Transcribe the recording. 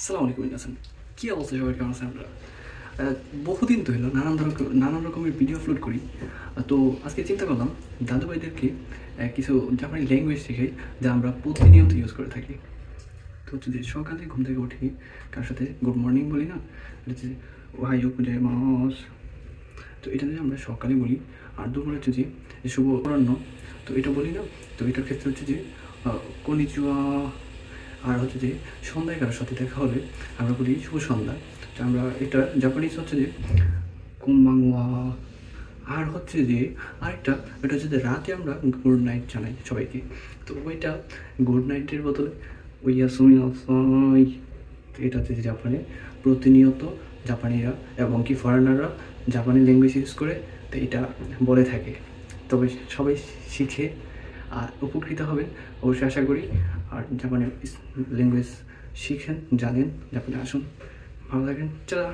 আসসালামু আলাইকুম ইয়াসিন, কী অবস্থা সবাই, কেমন আছেন আপনারা? বহুদিন তো হলো নানান রকমের ভিডিও আপলোড করি। তো আজকে চিন্তা করলাম দাদু ভাইদেরকে কিছু জাপানি ল্যাঙ্গুয়েজ শেখাই, যা আমরা প্রতিনিয়ত ইউজ করে থাকি। তো হচ্ছে যে সকালে ঘুম থেকে উঠি, কার সাথে গুড মর্নিং বলি না, এটা হচ্ছে ওহাইও গোজাইমাস। তো এটা যদি আমরা সকালে বলি, আর দুপুরে হচ্ছে যে শুভ অপরাহ্ন, তো এটা বলি না। তো এটার ক্ষেত্রে হচ্ছে যে কনিচুয়া। আর হচ্ছে যে সন্ধ্যায় কারোর সাথে দেখা হলে আমরা বলি শুভ সন্ধ্যা। তো আমরা এটা জাপানিজ হচ্ছে যে কুম্বাংওয়া। আর হচ্ছে যে আরেকটা, এটা হচ্ছে যে রাতে আমরা গুড নাইট জানাই সবাইকে। তো ওইটা গুড নাইটের বদলে ওইয়াসুমি আসাই। তো এটা হচ্ছে যে জাপানে প্রতিনিয়ত জাপানিরা এবং কি ফরেনাররা জাপানি ল্যাঙ্গুয়েজ ইউজ করে, তো এটা বলে থাকে। তবে সবাই শিখে আর উপকৃত হবেন অবশ্যই আশা করি। আর জাপানি ল্যাঙ্গুয়েজ শিখেন, জানেন, জাপানে আসুন, ভালো থাকেন, চলা।